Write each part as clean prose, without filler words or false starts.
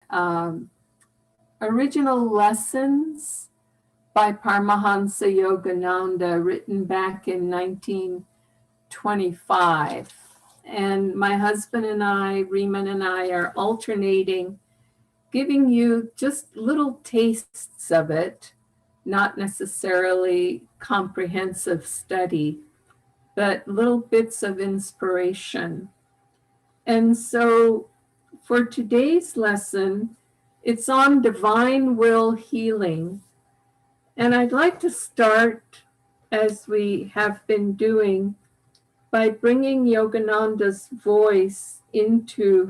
um, original lessons by Paramhansa Yogananda, written back in 1925. And my husband and I, Riemann and I, are alternating, giving you just little tastes of it, not necessarily comprehensive study, but little bits of inspiration. And so for today's lesson, it's on divine will healing. And I'd like to start, as we have been doing, by bringing Yogananda's voice into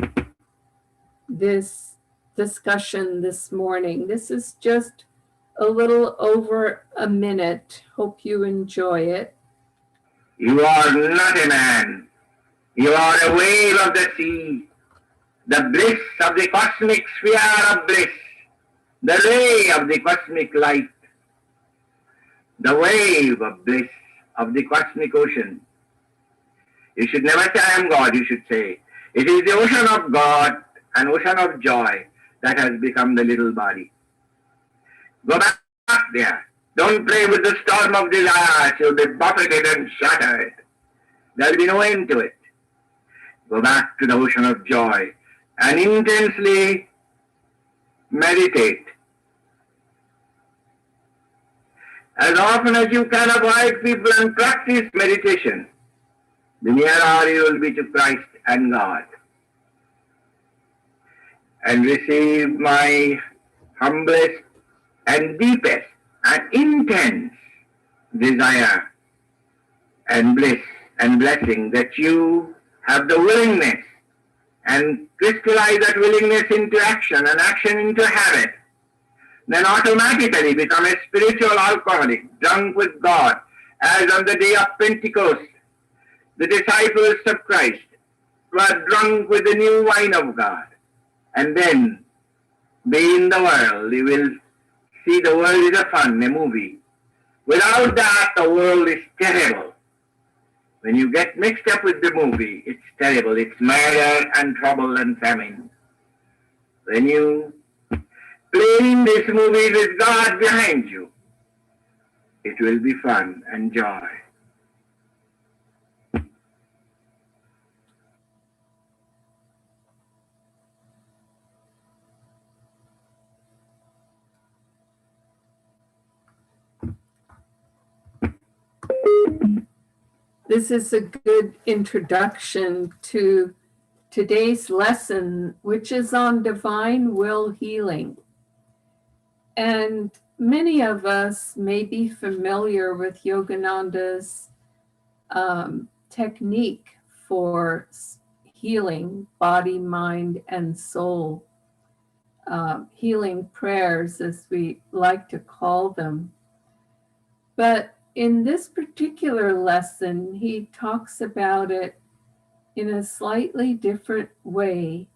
this discussion this morning. This is just a little over a minute. Hope you enjoy it. You are not a man. You are a wave of the sea, the bliss of the cosmic sphere of bliss, the ray of the cosmic light, the wave of bliss of the cosmic ocean. You should never say, I am God, you should say, it is the ocean of God, an ocean of joy that has become the little body. Go back there. Don't play with the storm of desire. You'll be buffeted and shattered. There'll be no end to it. Go back to the ocean of joy and intensely meditate. As often as you can avoid people and practice meditation, the nearer you will be to Christ and God. And receive my humblest and deepest and intense desire and bliss and blessing that you have the willingness and crystallize that willingness into action and action into habit. Then automatically become a spiritual alcoholic, drunk with God, as on the day of Pentecost, the disciples of Christ were drunk with the new wine of God. And then be in the world. You will see the world is a fun, a movie. Without that, the world is terrible. When you get mixed up with the movie, it's terrible. It's murder and trouble and famine. When you play in this movie with God behind you, it will be fun and joy. This is a good introduction to today's lesson, which is on divine will healing. And many of us may be familiar with Yogananda's technique for healing body, mind, and soul, healing prayers, as we like to call them. But in this particular lesson, he talks about it in a slightly different way.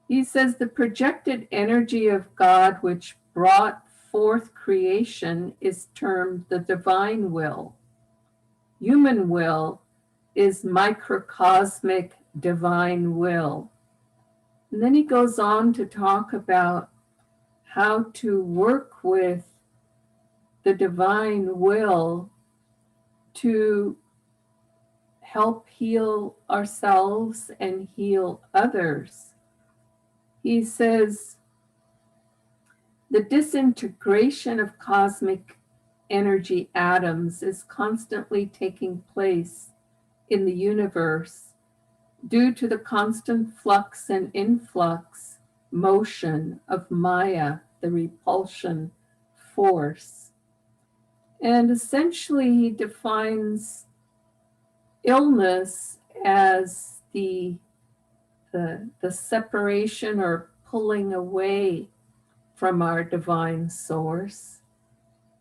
He says the projected energy of God which brought forth creation is termed the divine will. Human will is microcosmic divine will. And then he goes on to talk about how to work with the divine will to help heal ourselves and heal others. He says the disintegration of cosmic energy atoms is constantly taking place in the universe due to the constant flux and influx motion of Maya, the repulsion force. And essentially, he defines illness as the separation or pulling away from our divine source,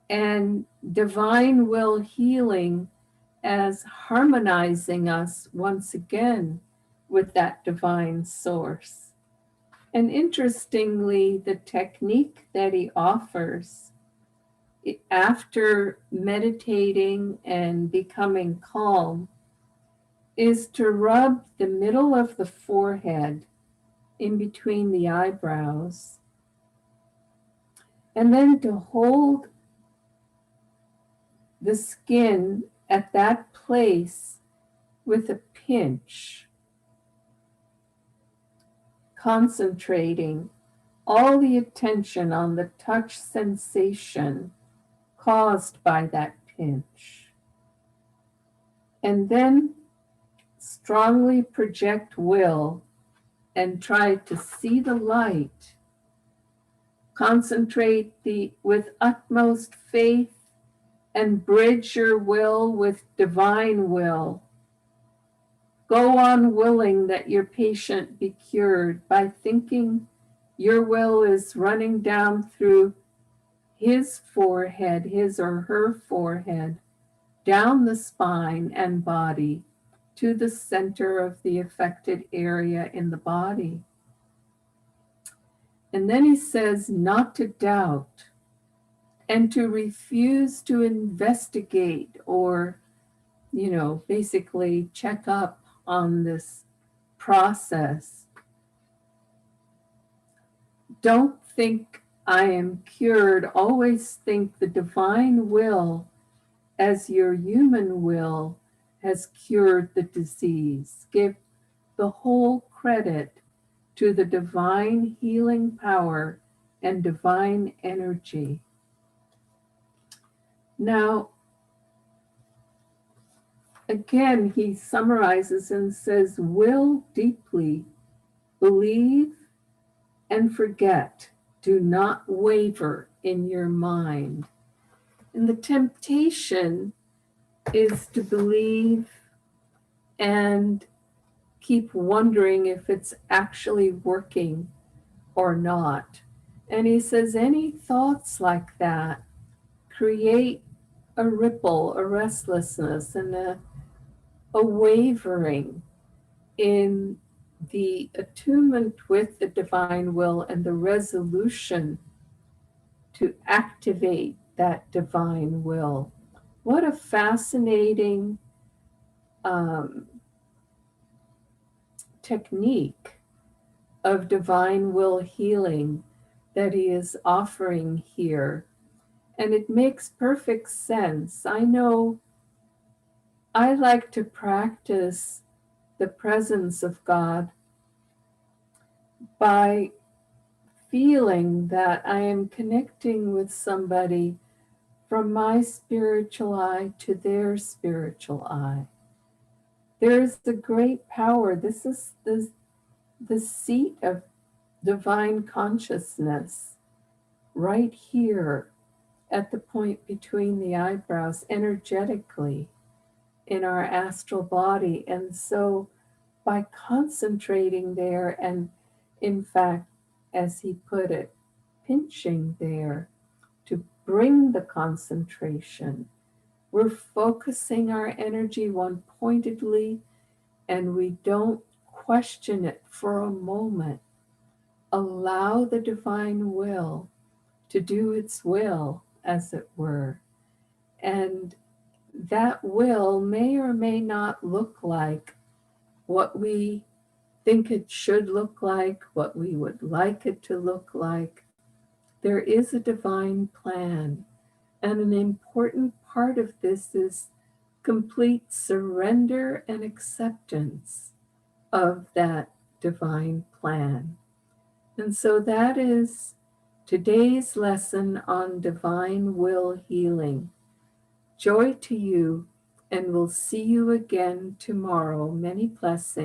and divine will healing as harmonizing us once again with that divine source. And interestingly, the technique that he offers after meditating and becoming calm is to rub the middle of the forehead in between the eyebrows, and then to hold the skin at that place with a pinch, concentrating all the attention on the touch sensation caused by that pinch. And then strongly project will and try to see the light. Concentrate with utmost faith and bridge your will with divine will. Go on willing that your patient be cured by thinking your will is running down through his forehead, his or her forehead, down the spine and body to the center of the affected area in the body. And then he says not to doubt and to refuse to investigate or, basically check up on this process. Don't think I am cured. Always think the divine will as your human will has cured the disease. Give the whole credit to the divine healing power and divine energy. Now, again, he summarizes and says, will deeply, believe and forget. Do not waver in your mind. And the temptation is to believe and keep wondering if it's actually working or not. And he says any thoughts like that create a ripple, a restlessness, and a wavering in the attunement with the divine will and the resolution to activate that divine will. What a fascinating technique of divine will healing that he is offering here. And it makes perfect sense. I know I like to practice the presence of God by feeling that I am connecting with somebody from my spiritual eye to their spiritual eye. There is a great power. This is the seat of divine consciousness right here at the point between the eyebrows, energetically in our astral body. And so by concentrating there and, in fact, as he put it, pinching there to bring the concentration, we're focusing our energy one pointedly and we don't question it for a moment. Allow the divine will to do its will, as it were. And that will may or may not look like what we think it should look like, what we would like it to look like. There is a divine plan. And an important part of this is complete surrender and acceptance of that divine plan. And so that is today's lesson on divine will healing. Joy to you, and we'll see you again tomorrow. Many blessings.